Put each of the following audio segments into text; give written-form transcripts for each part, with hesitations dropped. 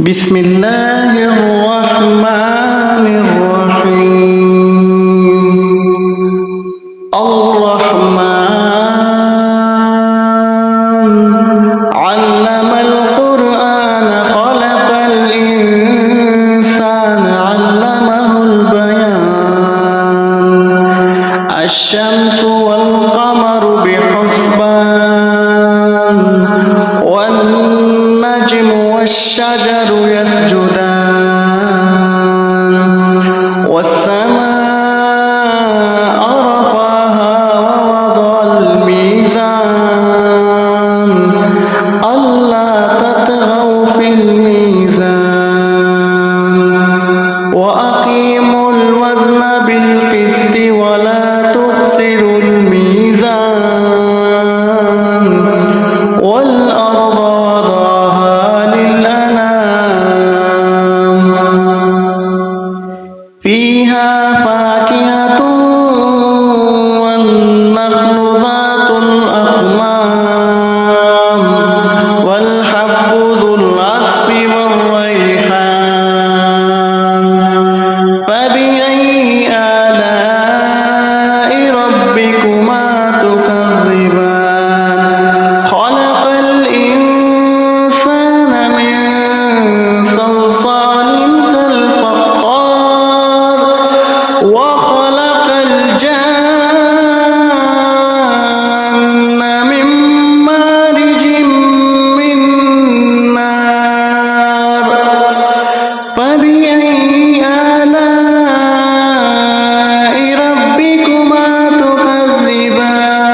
بسم الله الرحمن الرحيم الرحمن علم القرآن خلق الإنسان علمه البيان الشمس والقمر بحسبان والنجم والشجر يسجدان والسماء رفعها ووضع الميزان ألا تطغوا في الميزان وأقيموا الوزن بالقسط ولا تخسروا الميزان والأرض فيها فاكهة والنخل ذات الأكمام والحب ذو العصف والريحان فبأي آلاء ربكما تكذبان خلق الإنسان من صلصال وخلق الجن من مارج من نار فبأي آلاء ربكما تكذبان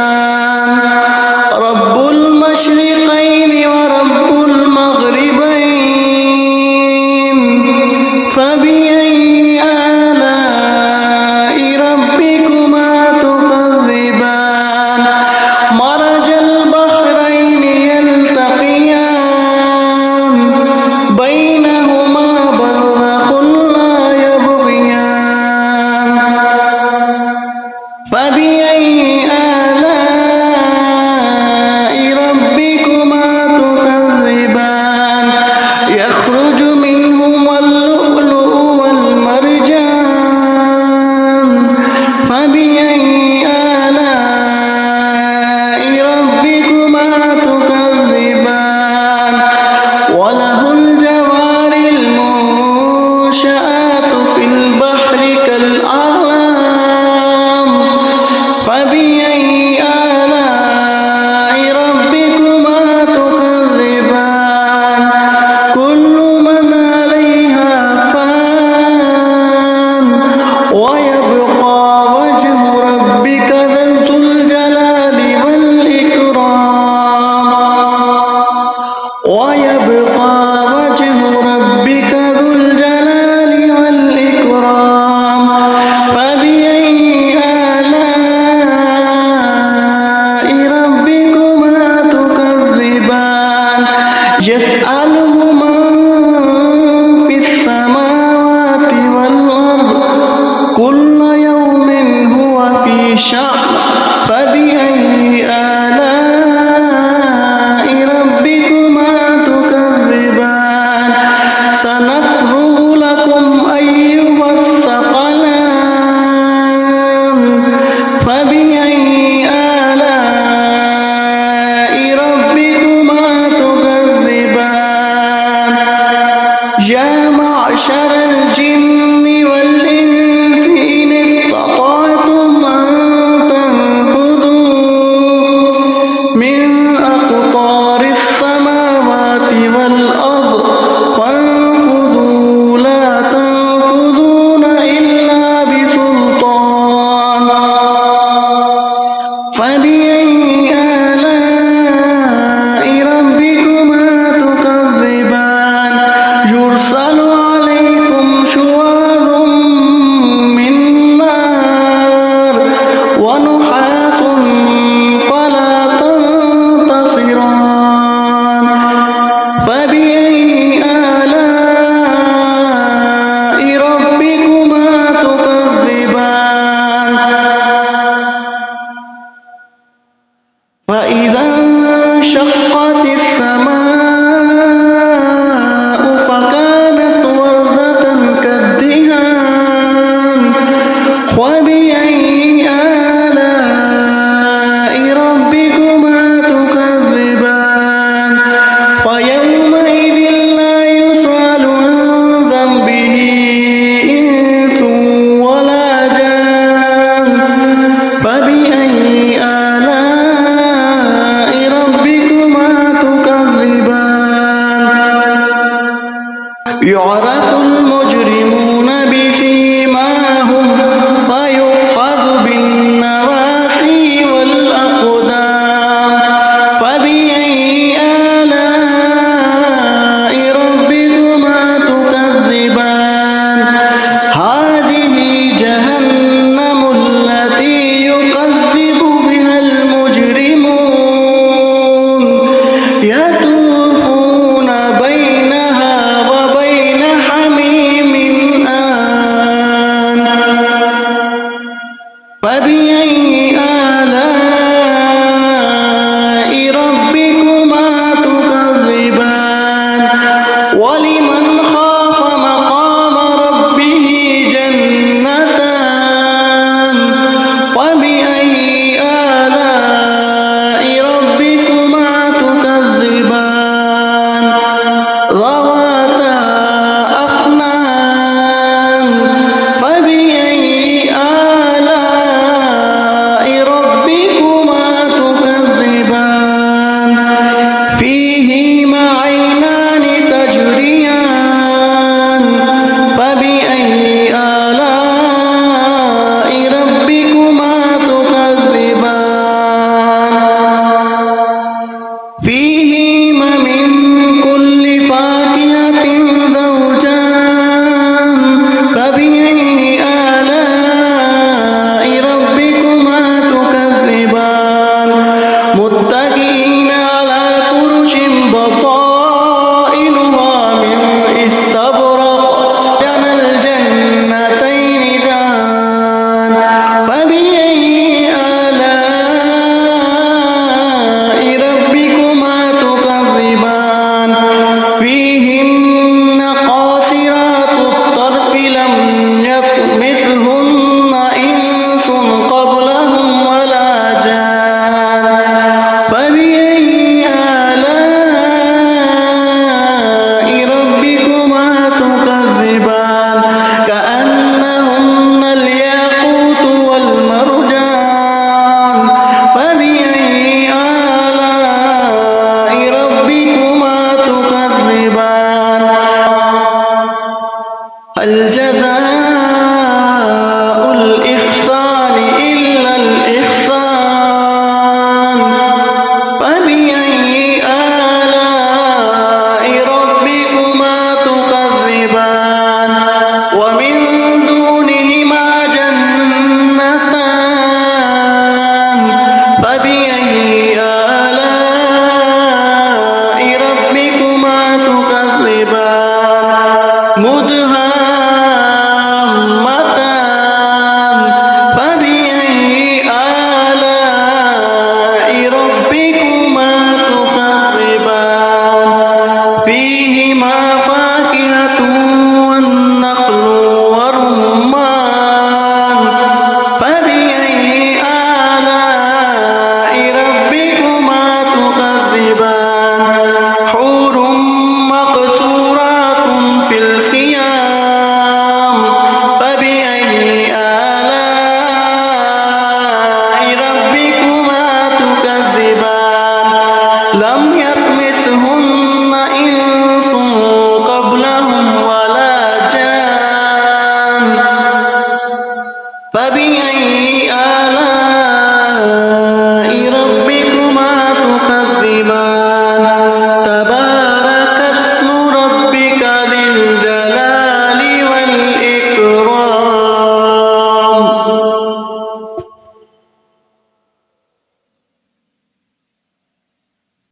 رب المشرقين ورب المغربين فبأي مرج البحرين يلتقيان بينهما برزخ لا يبغيان فبأي آلاء ربكما تكذبان يخرج منهما اللؤلؤ والمرجان فبأي وله الجوار المنشآت في البحر كالأعلام فبأي آلاء ربكما تكذبان كل من عليها فان ويبقى وجه ربك ذو الجلال والإكرام ويبقى وجه ربك ذو الجلال والإكرام فبأي آلاء ربكما تكذبان يسأله من في السماوات والأرض كل يوم هو في شأن فبأي آلاء ربكما تكذبان سنفرغ لكم أيها الثقلان فبأي آلاء ربكما تكذبان يا معشر الجن والإنس إن استطعتم أن تنفذوا من أقطار السماوات والأرض فانفذوا لا تنفذون إلا بسلطان فبأي آلاء ربكما تكذبان يرسل عليكم شواظ يعرف المجرمون بسيماهم فيؤخذ بالنواسي والأقدام فبأي آلاء ربكما تكذبان هذه جهنم التي يكذب بها المجرمون يطوفون بينها وبين حميم آن فبأي آلاء ربكما تكذبان